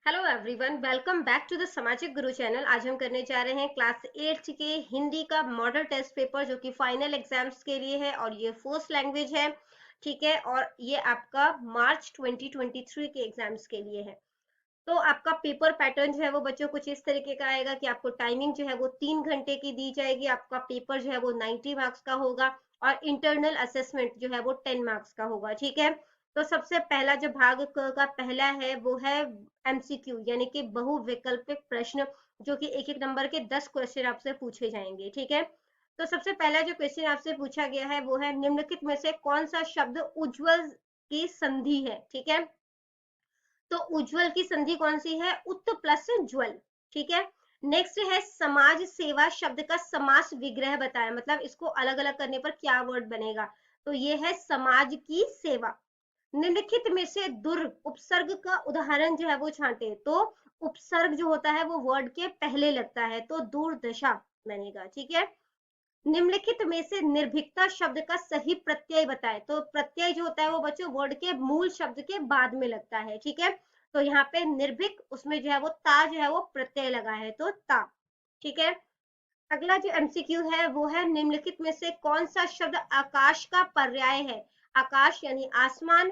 Hello everyone, welcome back to the Samajik Guru channel. आज हम करने जा रहे हैं क्लास 8 के हिंदी का मॉडल टेस्ट पेपर जो कि फाइनल एग्जाम्स के लिए है और ये फर्स्ट लैंग्वेज है। ठीक है, और ये आपका मार्च 2023 के एग्जाम्स के लिए है। तो आपका पेपर पैटर्न जो है वो बच्चों कुछ इस तरीके का आएगा कि आपको टाइमिंग जो है वो 3 घंटे की दी जाएगी। आपका पेपर जो है वो 90 मार्क्स का होगा और इंटरनल असेसमेंट जो है वो 10 मार्क्स का होगा। ठीक है, तो सबसे पहला जो भाग का पहला है वो है एमसीक्यू यानी कि बहुविकल्पिक प्रश्न, जो कि एक एक नंबर के 10 क्वेश्चन आपसे पूछे जाएंगे। ठीक है, तो सबसे पहला जो क्वेश्चन आपसे पूछा गया है वो है निम्नलिखित में से कौन सा शब्द उज्जवल की संधि है। ठीक है, तो उज्जवल की संधि कौन सी है? उत प्लस ज्वल। ठीक है, नेक्स्ट है समाज सेवा शब्द का समास विग्रह बताएं, मतलब इसको अलग अलग करने पर क्या वर्ड बनेगा। तो ये है समाज की सेवा। निम्नलिखित में से दुर उपसर्ग का उदाहरण जो है वो छांटे। तो उपसर्ग जो होता है वो वर्ड के पहले लगता है, तो दुर्दशा बनेगा। ठीक है, निम्नलिखित में से निर्भीकता शब्द का सही प्रत्यय बताएं। तो प्रत्यय जो होता है वो बच्चों वर्ड के मूल शब्द के बाद में लगता है। ठीक है, तो यहाँ पे निर्भीक उसमें जो है वो ता जो है वो प्रत्यय लगा है, तो ता। ठीक है, अगला जो एमसीक्यू है वो है निम्नलिखित में से कौन सा शब्द आकाश का पर्याय है। आकाश यानी आसमान।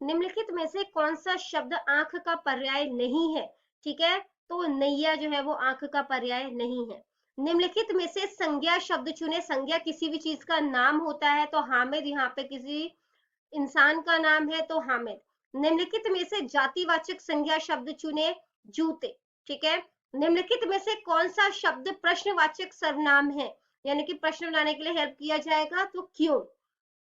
निम्नलिखित में से कौन सा शब्द आंख का पर्याय नहीं है। ठीक है, तो नैया जो है वो आंख का पर्याय नहीं है। निम्नलिखित में से संज्ञा शब्द चुने। संज्ञा किसी भी चीज का नाम होता है, तो हामिद यहाँ पे किसी इंसान का नाम है, तो हामिद। निम्नलिखित में से जातिवाचक संज्ञा शब्द चुने। जूते। ठीक है, निम्नलिखित में से कौन सा शब्द प्रश्नवाचक सर्वनाम है, यानी कि प्रश्न बनाने के लिए हेल्प किया जाएगा, तो क्यों।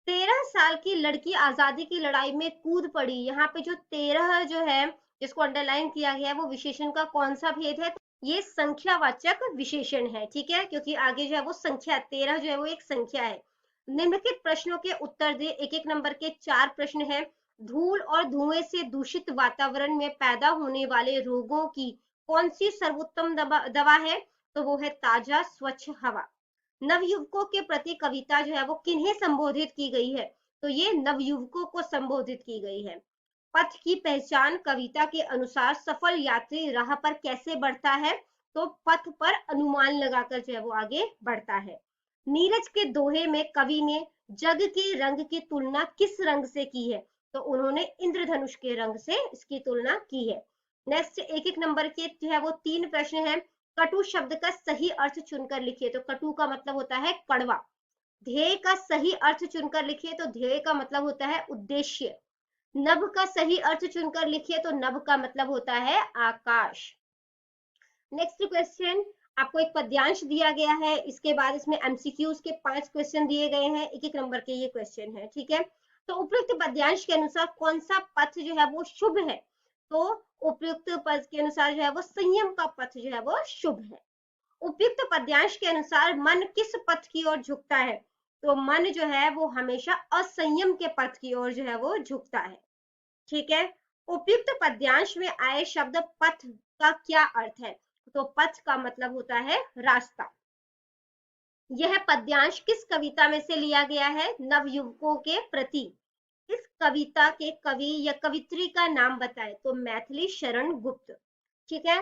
13 साल की लड़की आजादी की लड़ाई में कूद पड़ी। यहाँ पे जो 13 जो है जिसको अंडरलाइन किया गया है वो विशेषण का कौन सा भेद है? ये संख्यावाचक विशेषण है। ठीक है, क्योंकि आगे जो है वो संख्या 13 जो है वो एक संख्या है। निम्नलिखित प्रश्नों के उत्तर दे। एक एक नंबर के 4 प्रश्न है। धूल और धुएं से दूषित वातावरण में पैदा होने वाले रोगों की कौन सी सर्वोत्तम दवा है? तो वो है ताजा स्वच्छ हवा। नवयुवकों के प्रति कविता जो है वो किन्हें संबोधित की गई है? तो ये नवयुवकों को संबोधित की गई है। पथ की पहचान कविता के अनुसार सफल यात्री राह पर कैसे बढ़ता है? तो पथ पर अनुमान लगाकर जो है वो आगे बढ़ता है। नीरज के दोहे में कवि ने जग के रंग की तुलना किस रंग से की है? तो उन्होंने इंद्रधनुष के रंग से इसकी तुलना की है। नेक्स्ट एक एक नंबर के जो है वो 3 प्रश्न है। कटु शब्द का सही अर्थ चुनकर लिखिए। तो कटु का मतलब होता है कड़वा। ध्येय का सही अर्थ चुनकर लिखिए। तो ध्येय का मतलब होता है उद्देश्य। नभ का सही अर्थ चुनकर लिखिए। तो नभ का मतलब होता है आकाश। नेक्स्ट क्वेश्चन, आपको एक पद्यांश दिया गया है, इसके बाद इसमें एमसीक्यूज के 5 क्वेश्चन दिए गए हैं। एक एक नंबर के ये क्वेश्चन है। ठीक है, तो उपयुक्त पद्यांश के अनुसार कौन सा पथ जो है वो शुभ है? तो उपयुक्त पद के अनुसार जो है वो संयम का पथ जो है वो शुभ है। उपयुक्त पद्यांश के अनुसार मन किस पथ की ओर झुकता है? तो मन जो है वो हमेशा असंयम के पथ की ओर जो है वो झुकता है। ठीक है, उपयुक्त पद्यांश में आए शब्द पथ का क्या अर्थ है? तो पथ का मतलब होता है रास्ता। यह पद्यांश किस कविता में से लिया गया है? नवयुवकों के प्रति। इस कविता के कवि या कवित्री का नाम बताएं। तो मैथिली शरण गुप्त। ठीक है,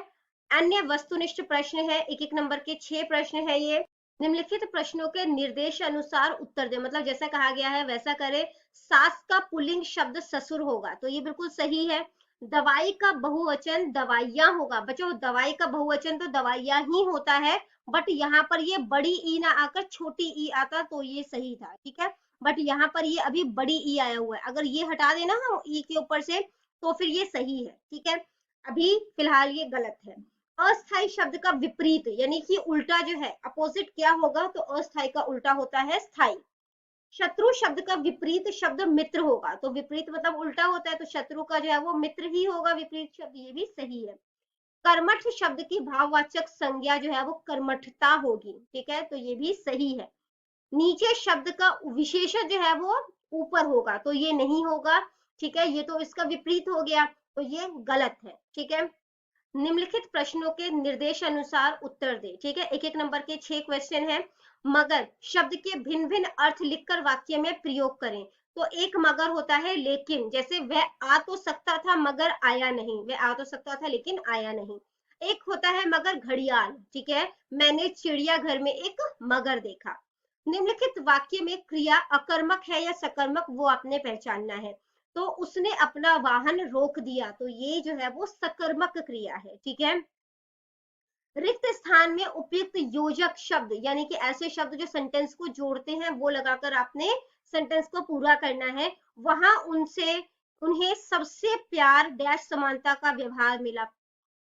अन्य वस्तुनिष्ठ प्रश्न है। एक एक नंबर के 6 प्रश्न है ये। निम्नलिखित प्रश्नों के निर्देश अनुसार उत्तर दे, मतलब जैसा कहा गया है वैसा करे। सास का पुल्लिंग शब्द ससुर होगा, तो ये बिल्कुल सही है। दवाई का बहुवचन दवाइयां होगा। बच्चों दवाई का बहुवचन तो दवाइयां ही होता है, बट यहाँ पर ये बड़ी ई ना आकर छोटी ई आता तो ये सही था। ठीक है, बट यहाँ पर ये अभी बड़ी ई आया हुआ है, अगर ये हटा देना हम ई के ऊपर से तो फिर ये सही है। ठीक है, अभी फिलहाल ये गलत है। अस्थाई शब्द का विपरीत यानी कि उल्टा जो है अपोजिट क्या होगा? तो अस्थाई का उल्टा होता है स्थाई। शत्रु शब्द का विपरीत शब्द मित्र होगा। तो विपरीत मतलब उल्टा होता है, तो शत्रु का जो है वो मित्र ही होगा विपरीत शब्द, ये भी सही है। कर्मठ शब्द की भाववाचक संज्ञा जो है वो कर्मठता होगी। ठीक है, तो ये भी सही है। नीचे शब्द का विशेषण जो है वो ऊपर होगा, तो ये नहीं होगा। ठीक है, ये तो इसका विपरीत हो गया, तो ये गलत है। ठीक है, निम्नलिखित प्रश्नों के निर्देश अनुसार उत्तर दे। ठीक है, एक एक नंबर के 6 क्वेश्चन है। मगर शब्द के भिन्न भिन्न अर्थ लिखकर वाक्य में प्रयोग करें। तो एक मगर होता है लेकिन, जैसे वह आ तो सकता था मगर आया नहीं, वह आ तो सकता था लेकिन आया नहीं। एक होता है मगर घड़ियाल, ठीक है, मैंने चिड़ियाघर में एक मगर देखा। निम्नलिखित वाक्य में क्रिया अकर्मक है या सकर्मक वो आपने पहचानना है। तो उसने अपना वाहन रोक दिया, तो ये जो है वो सकर्मक क्रिया है, ठीक है। रिक्त स्थान में उपयुक्त योजक शब्द, यानी कि ऐसे शब्द जो सेंटेंस को जोड़ते हैं, वो लगाकर आपने सेंटेंस को पूरा करना है। वहां उनसे उन्हें सबसे प्यार डैश समानता का व्यवहार मिला,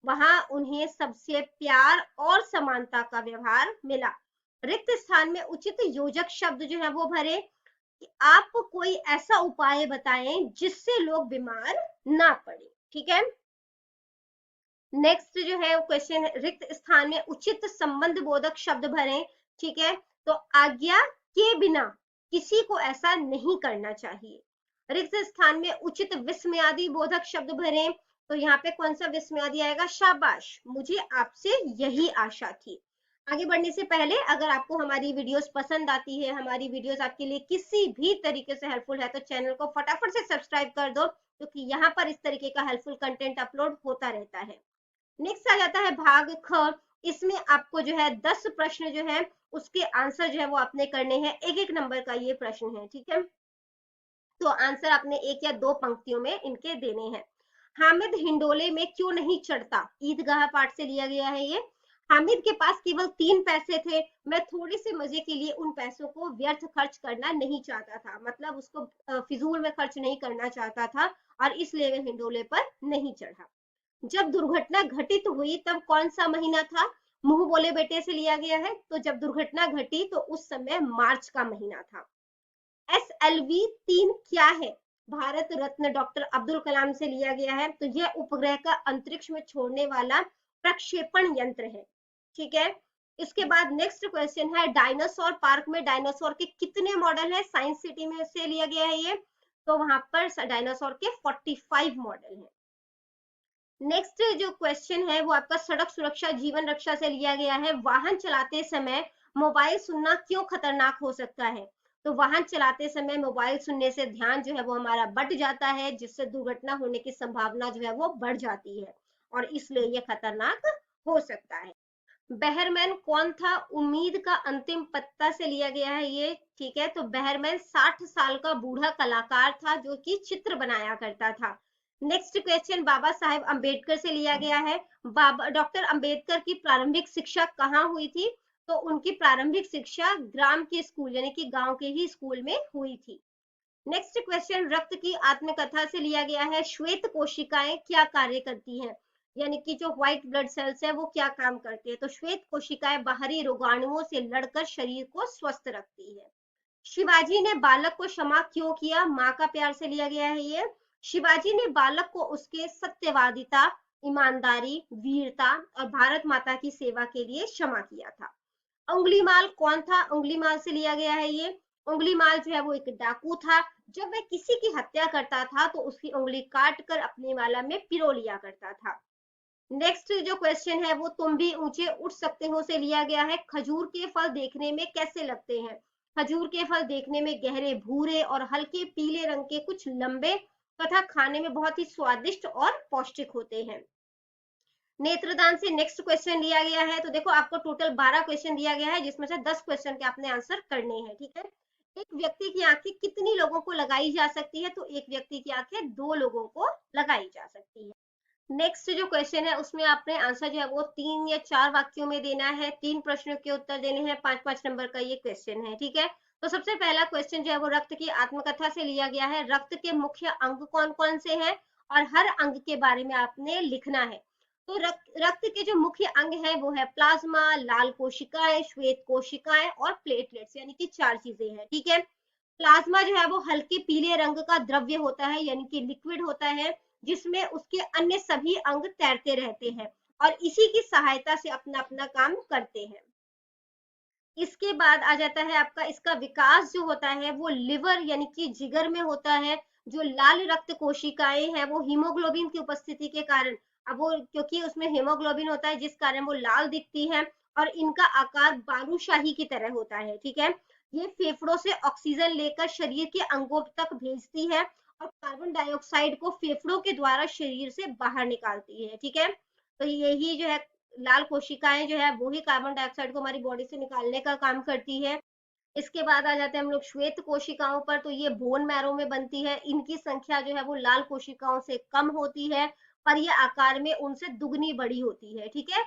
वहां उन्हें सबसे प्यार और समानता का व्यवहार मिला। रिक्त स्थान में उचित योजक शब्द जो है वो भरे कि आप कोई ऐसा उपाय बताएं जिससे लोग बीमार ना पड़े, ठीक है। नेक्स्ट जो है वो क्वेश्चन, रिक्त स्थान में उचित संबंध बोधक शब्द भरें, ठीक है। तो आज्ञा के बिना किसी को ऐसा नहीं करना चाहिए। रिक्त स्थान में उचित विस्मयादि बोधक शब्द भरें, तो यहाँ पे कौन सा विस्मयादि आएगा, शाबाश, मुझे आपसे यही आशा थी। आगे बढ़ने से पहले अगर आपको हमारी वीडियोस पसंद आती है, हमारी वीडियोस आपके लिए किसी भी तरीके से हेल्पफुल है, तो चैनल को फटाफट से सब्सक्राइब कर दो, क्योंकि यहाँ पर इस तरीके का हेल्पफुल कंटेंट अपलोड होता रहता है। नेक्स्ट आ जाता है भाग ख। इसमें आपको जो है 10 प्रश्न जो है उसके आंसर जो है वो आपने करने हैं, एक एक नंबर का ये प्रश्न है, ठीक है। तो आंसर आपने एक या दो पंक्तियों में इनके देने हैं। हामिद हिंडोले में क्यों नहीं चढ़ता, ईदगाह पाठ से लिया गया है ये। हामिद के पास केवल 3 पैसे थे, मैं थोड़े से मजे के लिए उन पैसों को व्यर्थ खर्च करना नहीं चाहता था, मतलब उसको फिजूल में खर्च नहीं करना चाहता था, और इसलिए वह हिंडोले पर नहीं चढ़ा। जब दुर्घटना घटित हुई तब कौन सा महीना था, मुंह बोले बेटे से लिया गया है। तो जब दुर्घटना घटी तो उस समय मार्च का महीना था। SLV-3 क्या है, भारत रत्न डॉक्टर अब्दुल कलाम से लिया गया है। तो यह उपग्रह का अंतरिक्ष में छोड़ने वाला प्रक्षेपण यंत्र है, ठीक है। इसके बाद नेक्स्ट क्वेश्चन है, डायनासोर पार्क में डायनासोर के कितने मॉडल है, साइंस सिटी में से लिया गया है ये। तो वहां पर डायनासोर के 45 मॉडल है। नेक्स्ट जो क्वेश्चन है वो आपका सड़क सुरक्षा जीवन रक्षा से लिया गया है। वाहन चलाते समय मोबाइल सुनना क्यों खतरनाक हो सकता है। तो वाहन चलाते समय मोबाइल सुनने से ध्यान जो है वो हमारा बट जाता है, जिससे दुर्घटना होने की संभावना जो है वो बढ़ जाती है, और इसलिए ये खतरनाक हो सकता है। बहरमैन कौन था, उम्मीद का अंतिम पत्ता से लिया गया है ये, ठीक है। तो बहरमैन 60 साल का बूढ़ा कलाकार था जो कि चित्र बनाया करता था। नेक्स्ट क्वेश्चन बाबा साहेब अंबेडकर से लिया गया है। बाबा डॉक्टर अंबेडकर की प्रारंभिक शिक्षा कहाँ हुई थी। तो उनकी प्रारंभिक शिक्षा ग्राम के स्कूल यानी कि गांव के ही स्कूल में हुई थी। नेक्स्ट क्वेश्चन रक्त की आत्मकथा से लिया गया है। श्वेत कोशिकाएं क्या कार्य करती हैं, यानी कि जो व्हाइट ब्लड सेल्स है वो क्या काम करती है। तो श्वेत कोशिकाएं बाहरी रोगाणुओं से लड़कर शरीर को स्वस्थ रखती है। शिवाजी ने बालक को क्षमा क्यों किया, माँ का प्यार से लिया गया है ये। शिवाजी ने बालक को उसके सत्यवादिता, ईमानदारी, वीरता और भारत माता की सेवा के लिए क्षमा किया था। उंगलीमाल कौन था, उंगलीमाल से लिया गया है ये। उंगलीमाल जो है वो एक डाकू था। जब वह किसी की हत्या करता था तो उसकी उंगली काट कर अपनी माला में पिरो लिया करता था। नेक्स्ट जो क्वेश्चन है वो तुम भी ऊंचे उठ सकते हो से लिया गया है। खजूर के फल देखने में कैसे लगते हैं। खजूर के फल देखने में गहरे भूरे और हल्के पीले रंग के, कुछ लंबे तथा खाने में बहुत ही स्वादिष्ट और पौष्टिक होते हैं। नेत्रदान से नेक्स्ट क्वेश्चन लिया गया है। तो देखो आपको टोटल 12 क्वेश्चन दिया गया है, जिसमें से 10 क्वेश्चन के आपने आंसर करने हैं, ठीक है। एक व्यक्ति की आंखें कितनी लोगों को लगाई जा सकती है। तो एक व्यक्ति की आंखें 2 लोगों को लगाई जा सकती है। नेक्स्ट जो क्वेश्चन है उसमें आपने आंसर जो है वो 3 या 4 वाक्यों में देना है। 3 प्रश्नों के उत्तर देने हैं, 5-5 नंबर का ये क्वेश्चन है, ठीक है। तो सबसे पहला क्वेश्चन जो है वो रक्त की आत्मकथा से लिया गया है। रक्त के मुख्य अंग कौन कौन से हैं और हर अंग के बारे में आपने लिखना है। तो रक्त के जो मुख्य अंग है वो है प्लाज्मा, लाल कोशिकाएं, श्वेत कोशिकाएं और प्लेटलेट्स, यानी कि 4 चीजें हैं, ठीक है। प्लाज्मा जो है वो हल्के पीले रंग का द्रव्य होता है, यानी कि लिक्विड होता है, जिसमें उसके अन्य सभी अंग तैरते रहते हैं और इसी की सहायता से अपना अपना काम करते हैं। इसके बाद आ जाता है आपका इसका विकास जो होता है वो लिवर यानी कि जिगर में होता है। जो लाल रक्त कोशिकाएं हैं वो हीमोग्लोबिन की उपस्थिति के कारण, अब वो क्योंकि उसमें हीमोग्लोबिन होता है जिस कारण वो लाल दिखती है, और इनका आकार बालूशाही की तरह होता है, ठीक है। ये फेफड़ों से ऑक्सीजन लेकर शरीर के अंगों तक भेजती है और कार्बन डाइऑक्साइड को फेफड़ों के द्वारा शरीर से बाहर निकालती है। ठीक है, तो यही जो है लाल कोशिकाएं जो है वो ही कार्बन डाइऑक्साइड को हमारी बॉडी से निकालने का काम करती है। इसके बाद आ जाते हैं हम लोग श्वेत कोशिकाओं पर, तो ये बोन मैरो में बनती है। इनकी संख्या जो है वो लाल कोशिकाओं से कम होती है, पर ये आकार में उनसे दुगनी बड़ी होती है। ठीक है,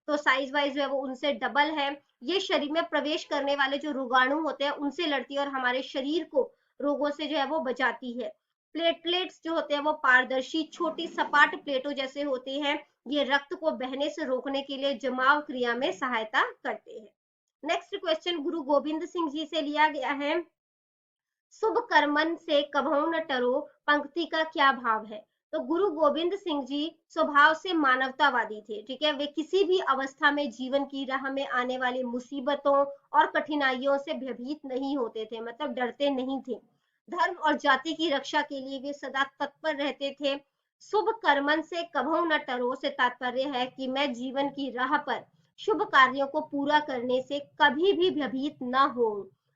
तो साइज वाइज जो है वो उनसे डबल है। ये शरीर में प्रवेश करने वाले जो रोगाणु होते हैं उनसे लड़ती है और हमारे शरीर को रोगों से जो है वो बचाती है। प्लेटलेट्स जो होते हैं वो पारदर्शी छोटी सपाट प्लेटों जैसे होते हैं। ये रक्त को बहने से रोकने के लिए जमाव क्रिया में सहायता करते हैं। नेक्स्ट क्वेश्चन गुरु गोविंद सिंह जी से लिया गया है। शुभ कर्मन से कभू न टरो पंक्ति का क्या भाव है? तो गुरु गोविंद सिंह जी स्वभाव से मानवतावादी थे। ठीक है, वे किसी भी अवस्था में जीवन की राह में आने वाली मुसीबतों और कठिनाइयों से भयभीत नहीं होते थे, मतलब डरते नहीं थे। धर्म और जाति की रक्षा के लिए वे सदा तत्पर रहते थे। शुभ कर्मन से कभू न टरो से तात्पर्य है कि मैं जीवन की राह पर शुभ कार्यों को पूरा करने से कभी भी भयभीत न हो।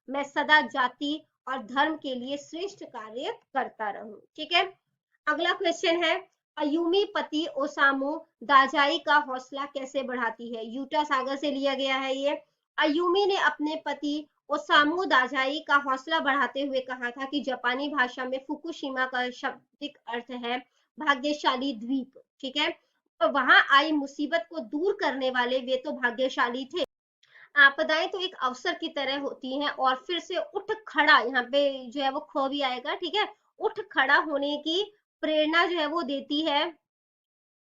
मैं सदा जाति और धर्म के लिए श्रेष्ठ कार्य करता रहूं। ठीक है, अगला क्वेश्चन है, अयूमी पति ओसामू दाजाई का हौसला कैसे बढ़ाती है? यूटा सागर से लिया गया है ये। अयूमी ने अपने पति ओसामू दाजाई का हौसला बढ़ाते हुए कहा था कि जापानी भाषा में फुकुशिमा का शाब्दिक अर्थ है भाग्यशाली द्वीप। ठीक है, तो वहां आई मुसीबत को दूर करने वाले वे तो भाग्यशाली थे। आपदाएं तो एक अवसर की तरह होती हैं और फिर से उठ खड़ा, यहाँ पे जो है वो ख भी आएगा। ठीक है, उठ खड़ा होने की प्रेरणा जो है वो देती है।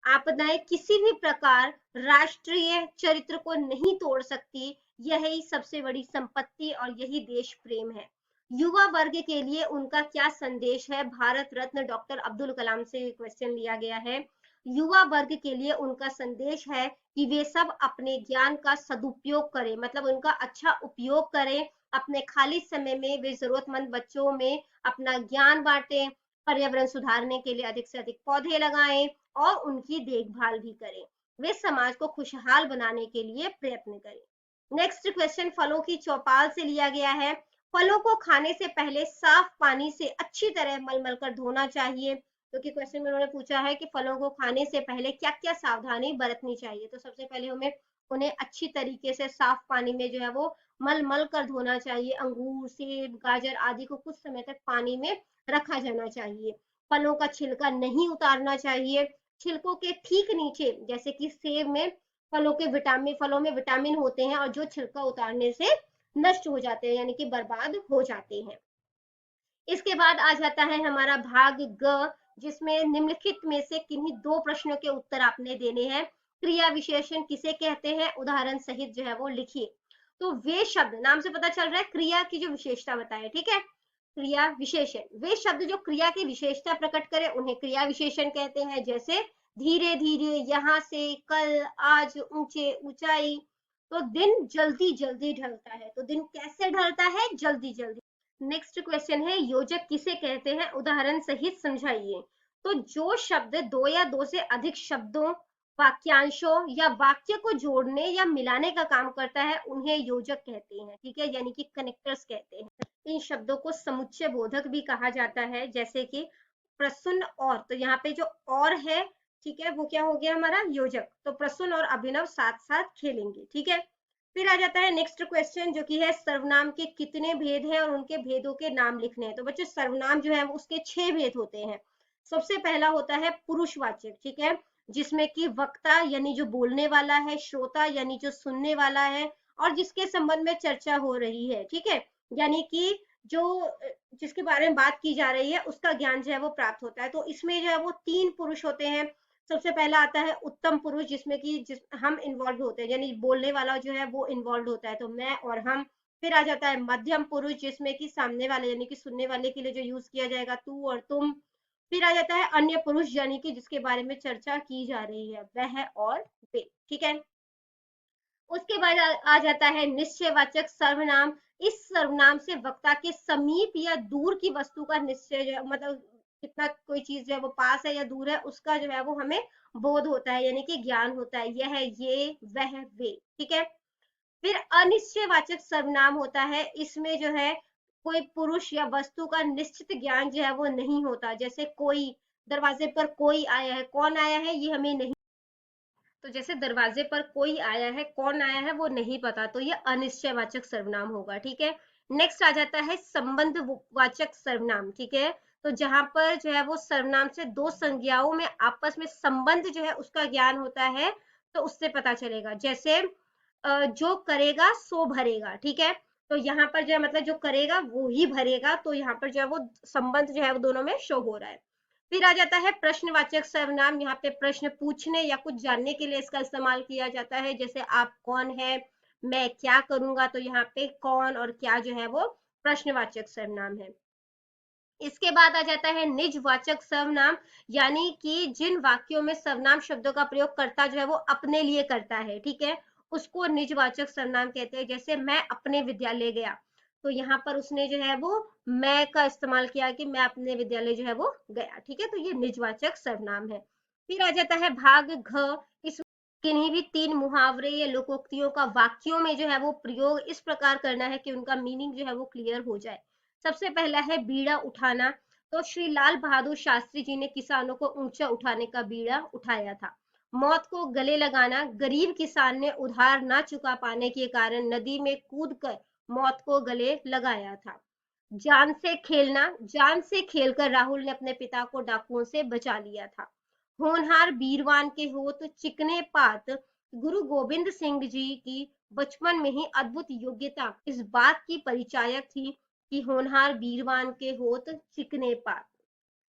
आपदाएं किसी भी प्रकार राष्ट्रीय चरित्र को नहीं तोड़ सकती, यही सबसे बड़ी संपत्ति और यही देश प्रेम है। युवा वर्ग के लिए उनका क्या संदेश है? भारत रत्न डॉक्टर अब्दुल कलाम से क्वेश्चन लिया गया है। युवा वर्ग के लिए उनका संदेश है कि वे सब अपने ज्ञान का सदुपयोग करें, मतलब उनका अच्छा उपयोग करें। अपने खाली समय में वे जरूरतमंद बच्चों में अपना ज्ञान बांटें, पर्यावरण सुधारने के लिए अधिक से अधिक पौधे लगाएं और उनकी देखभाल भी करें। वे समाज को खुशहाल बनाने के लिए प्रयत्न करें। नेक्स्ट क्वेश्चन फलों की चौपाल से लिया गया है। फलों को खाने से पहले साफ पानी से अच्छी तरह मल कर धोना चाहिए। क्योंकि क्वेश्चन में उन्होंने पूछा है कि फलों को खाने से पहले क्या क्या सावधानी बरतनी चाहिए, तो सबसे पहले हमें उन्हें अच्छी तरीके से साफ पानी में जो है वो मल कर धोना चाहिए। अंगूर, सेब, गाजर आदि को कुछ समय तक पानी में रखा जाना चाहिए। फलों का छिलका नहीं उतारना चाहिए। छिलकों के ठीक नीचे, जैसे कि सेब में फलों में विटामिन होते हैं और जो छिलका उतारने से नष्ट हो जाते हैं, यानी कि बर्बाद हो जाते हैं। इसके बाद आ जाता है हमारा भाग ग, जिसमें निम्नलिखित में से किन्हीं दो प्रश्नों के उत्तर आपने देने हैं। क्रिया विशेषण किसे कहते हैं? उदाहरण सहित जो है वो लिखिए। तो वे शब्द, नाम से पता चल रहा है क्रिया की जो विशेषता बताए। ठीक है, क्रिया विशेषण, वे शब्द जो क्रिया की विशेषता प्रकट करे उन्हें क्रिया विशेषण कहते हैं। जैसे धीरे धीरे, यहाँ से, कल, आज, ऊंचे, ऊंचाई। तो दिन जल्दी जल्दी ढलता है, तो दिन कैसे ढलता है? जल्दी जल्दी। नेक्स्ट क्वेश्चन है, योजक किसे कहते हैं? उदाहरण सहित समझाइए। तो जो शब्द दो या दो से अधिक शब्दों, वाक्यांशों या वाक्य को जोड़ने या मिलाने का काम करता है उन्हें योजक कहते हैं। ठीक है, यानी कि कनेक्टर्स कहते हैं। इन शब्दों को समुच्चय बोधक भी कहा जाता है, जैसे कि प्रसून और, तो यहाँ पे जो और है, ठीक है, वो क्या हो गया हमारा? योजक। तो प्रसून और अभिनव साथ साथ खेलेंगे। ठीक है, फिर आ जाता है नेक्स्ट क्वेश्चन, जो कि है सर्वनाम के कितने भेद हैं और उनके भेदों के नाम लिखने हैं। तो बच्चों सर्वनाम जो है उसके 6 भेद होते हैं। सबसे पहला होता है पुरुषवाचक। ठीक है, जिसमें कि वक्ता यानी जो बोलने वाला है, श्रोता यानी जो सुनने वाला है, और जिसके संबंध में चर्चा हो रही है। ठीक है, यानी कि जो जिसके बारे में बात की जा रही है उसका ज्ञान जो है वो प्राप्त होता है। तो इसमें जो है वो 3 पुरुष होते हैं। सबसे पहला आता है उत्तम पुरुष, जिसमें कि हम इन्वॉल्व होते हैं, यानी बोलने वाला जो है वो इन्वॉल्व होता है, तो मैं और हम। फिर आ जाता है मध्यम पुरुष, जिसमें कि सामने वाले यानी कि सुनने वाले के लिए जो यूज किया जाएगा तू और तुम। फिर आ जाता है अन्य पुरुष, यानी कि जिसके बारे में चर्चा की जा रही है, वह और वे। ठीक है, उसके बाद आ जाता है निश्चयवाचक सर्वनाम। इस सर्वनाम से वक्ता के समीप या दूर की वस्तु का निश्चय जो मतलब कितना कोई चीज जो है वो पास है या दूर है उसका जो है वो हमें बोध होता है, यानी कि ज्ञान होता है। यह, ये, वह, वे। ठीक है, फिर अनिश्चयवाचक सर्वनाम होता है, इसमें जो है कोई पुरुष या वस्तु का निश्चित ज्ञान जो है वो नहीं होता, जैसे कोई, दरवाजे पर कोई आया है, कौन आया है ये हमें नहीं, तो जैसे दरवाजे पर कोई आया है, कौन आया है वो नहीं पता, तो ये अनिश्चयवाचक सर्वनाम होगा। ठीक है, नेक्स्ट आ जाता है संबंध वाचक सर्वनाम। ठीक है, तो जहां पर जो है वो सर्वनाम से दो संज्ञाओं में आपस में संबंध जो है उसका ज्ञान होता है, तो उससे पता चलेगा। जैसे जो करेगा सो भरेगा। ठीक है, तो यहाँ पर जो है मतलब जो करेगा वो ही भरेगा, तो यहाँ पर जो है वो संबंध जो है वो दोनों में शो हो रहा है। फिर आ जाता है प्रश्नवाचक सर्वनाम, यहाँ पे प्रश्न पूछने या कुछ जानने के लिए इसका इस्तेमाल किया जाता है, जैसे आप कौन है, मैं क्या करूंगा, तो यहाँ पे कौन और क्या जो है वो प्रश्नवाचक सर्वनाम है। इसके बाद आ जाता है निजवाचक सर्वनाम, यानी कि जिन वाक्यों में सर्वनाम शब्दों का प्रयोग करता जो है वो अपने लिए करता है। ठीक है, उसको निजवाचक सर्वनाम कहते हैं। जैसे मैं अपने विद्यालय गया, तो यहाँ पर उसने जो है वो मैं का इस्तेमाल किया कि मैं अपने विद्यालय जो है वो गया। ठीक है, तो ये निजवाचक सर्वनाम है। फिर आ जाता है भाग घ, इस किन्हीं भी तीन मुहावरे या लोकोक्तियों का वाक्यों में जो है वो प्रयोग इस प्रकार करना है कि उनका मीनिंग जो है वो क्लियर हो जाए। सबसे पहला है बीड़ा उठाना, तो श्री लाल बहादुर शास्त्री जी ने किसानों को ऊंचा उठाने का बीड़ा उठाया था। मौत को गले लगाना, गरीब किसान ने उधार ना चुका पाने के कारण नदी में कूदकर मौत को गले लगाया था। जान से खेलना, जान से खेलकर राहुल ने अपने पिता को डाकुओं से बचा लिया था। होनहार बीरवान के होत चिकने पात, गुरु गोबिंद सिंह जी की बचपन में ही अद्भुत योग्यता इस बात की परिचायक थी कि होनहार बीरवान के होत चिकने पात।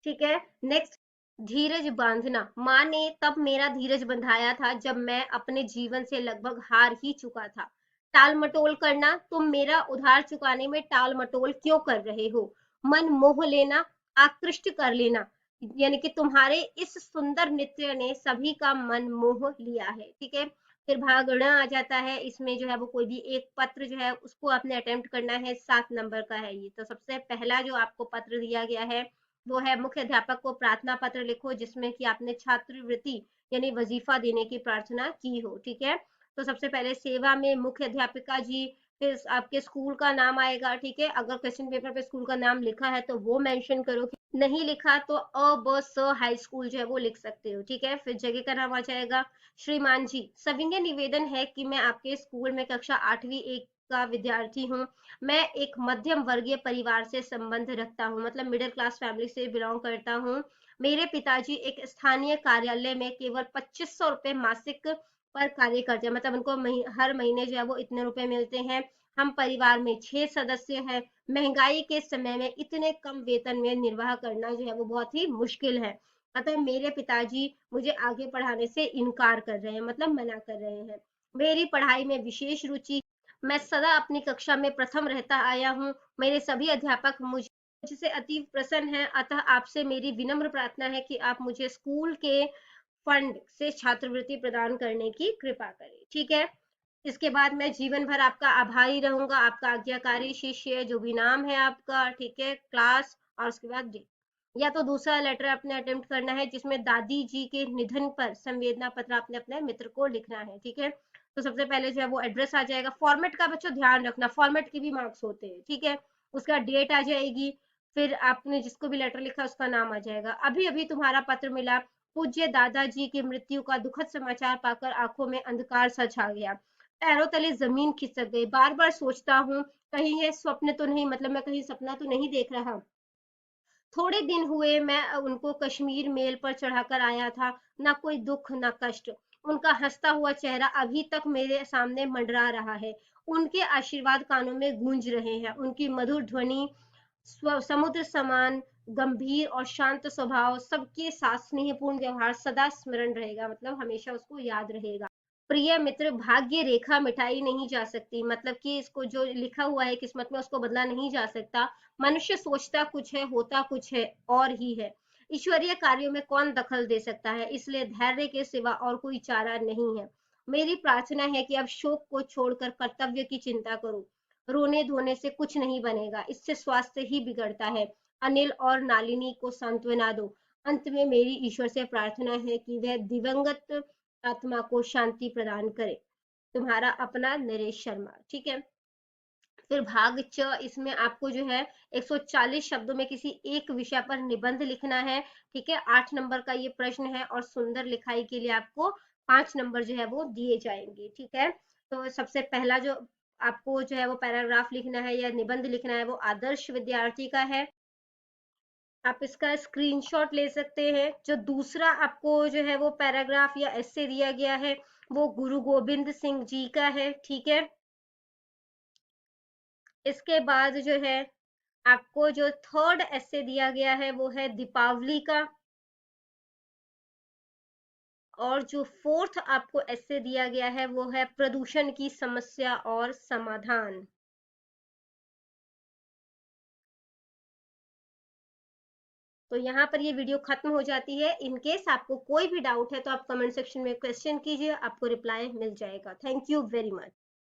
ठीक है, नेक्स्ट, धीरज बांधना, माँ ने तब मेरा धीरज बंधाया था जब मैं अपने जीवन से लगभग हार ही चुका था। टाल मटोल करना, तुम मेरा उधार चुकाने में टाल मटोल क्यों कर रहे हो। मन मोह लेना, आकृष्ट कर लेना, यानी कि तुम्हारे इस सुंदर नृत्य ने सभी का मन मोह लिया है। ठीक है, फिर भागना आ जाता है, इसमें जो है वो कोई भी एक पत्र जो है उसको आपने अटेम्प्ट करना है, 7 नंबर का है ये। तो सबसे पहला जो आपको पत्र दिया गया है वो है मुख्य अध्यापक को प्रार्थना पत्र लिखो, जिसमें कि आपने छात्रवृत्ति यानी वजीफा देने की प्रार्थना की हो। ठीक है, तो सबसे पहले सेवा में मुख्य अध्यापिका जी, फिर आपके स्कूल का नाम आएगा। ठीक है, अगर क्वेश्चन पेपर पे स्कूल का नाम लिखा है तो वो मेंशन करो, नहीं लिखा तो अ ब स हाई स्कूल जो है वो लिख सकते हो। ठीक है, फिर जगह का नाम आ जाएगा। श्रीमान जी, सविनय निवेदन है कि मैं आपके स्कूल में कक्षा 8वीं एक का विद्यार्थी हूँ। मैं एक मध्यम वर्गीय परिवार से संबंध रखता हूँ, मतलब मिडिल क्लास फैमिली से बिलोंग करता हूँ। मेरे पिताजी एक स्थानीय कार्यालय में केवल 2500 रुपए मासिक पर कार्य करते हैं, मतलब उनको हर महीने जो है वो इतने रुपए मिलते हैं। हम परिवार में 6 सदस्य हैं। महंगाई के समय में इतने कम वेतन में निर्वाह करना जो है वो बहुत ही मुश्किल है, अतः मेरे पिताजी मुझे आगे पढ़ाने से इनकार कर रहे हैं, मतलब मना कर रहे हैं। मेरी पढ़ाई में विशेष रुचि, मैं सदा अपनी कक्षा में प्रथम रहता आया हूँ। मेरे सभी अध्यापक मुझसे अति प्रसन्न हैं, अतः आपसे मेरी विनम्र प्रार्थना है कि आप मुझे स्कूल के फंड से छात्रवृत्ति प्रदान करने की कृपा करें। ठीक है, इसके बाद मैं जीवन भर आपका आभारी रहूंगा, आपका आज्ञाकारी शिष्य, जो भी नाम है आपका। ठीक है, क्लास और उसके बाद डेट। या तो दूसरा लेटर अपने अटेम्प्ट करना है जिसमें दादी जी के निधन पर संवेदना पत्र आपने अपने मित्र को लिखना है। ठीक है, तो सबसे पहले जो है वो एड्रेस आ जाएगा। फॉर्मेट का बच्चों ध्यान रखना, फॉर्मेट के भी मार्क्स होते हैं। ठीक है, उसका डेट आ जाएगी, फिर आपने जिसको भी लेटर लिखा उसका नाम आ जाएगा। अभी अभी तुम्हारा पत्र मिला, पूज्य दादाजी की मृत्यु का दुखद समाचार पाकर आंखों में अंधकार सा छा गया, पैरों तले जमीन खिसक गई। बार बार सोचता हूँ कहीं ये स्वप्न तो नहीं, मतलब मैं कहीं सपना तो नहीं देख रहा। थोड़े दिन हुए मैं उनको कश्मीर मेल पर चढ़ाकर आया था, ना कोई दुख ना कष्ट। उनका हंसता हुआ चेहरा अभी तक मेरे सामने मंडरा रहा है। उनके आशीर्वाद कानों में गूंज रहे हैं, उनकी मधुर ध्वनि, समुद्र समान गंभीर और शांत स्वभाव, सबके साथ स्नेहपूर्ण व्यवहार सदा स्मरण रहेगा, मतलब हमेशा उसको याद रहेगा। प्रिय मित्र, भाग्य रेखा मिटाई नहीं जा सकती, मतलब कि इसको जो लिखा हुआ है किस्मत में उसको बदला नहीं जा सकता। मनुष्य सोचता कुछ है, होता कुछ है और ही है। ईश्वरीय कार्यों में कौन दखल दे सकता है, इसलिए धैर्य के सिवा और कोई चारा नहीं है। मेरी प्रार्थना है कि अब शोक को छोड़कर कर्तव्य की चिंता करो। रोने धोने से कुछ नहीं बनेगा, इससे स्वास्थ्य ही बिगड़ता है। अनिल और नालिनी को सांत्वना दो। अंत में मेरी ईश्वर से प्रार्थना है कि वह दिवंगत आत्मा को शांति प्रदान करे। तुम्हारा अपना नरेश शर्मा, ठीक है। फिर भाग च, इसमें आपको जो है 140 शब्दों में किसी एक विषय पर निबंध लिखना है, ठीक है। 8 नंबर का ये प्रश्न है और सुंदर लिखाई के लिए आपको 5 नंबर जो है वो दिए जाएंगे, ठीक है। तो सबसे पहला जो आपको जो है वो पैराग्राफ लिखना है या निबंध लिखना है वो आदर्श विद्यार्थी का है। आप इसका स्क्रीनशॉट ले सकते हैं। जो दूसरा आपको जो है वो पैराग्राफ या एस्से दिया गया है वो गुरु गोबिंद सिंह जी का है, ठीक है। इसके बाद जो है आपको जो थर्ड एस्से दिया गया है वो है दीपावली का। और जो फोर्थ आपको एस्से दिया गया है वो है प्रदूषण की समस्या और समाधान। तो यहाँ पर ये वीडियो खत्म हो जाती है। इन केस आपको कोई भी डाउट है तो आप कमेंट सेक्शन में क्वेश्चन कीजिए, आपको रिप्लाई मिल जाएगा। Thank you very much.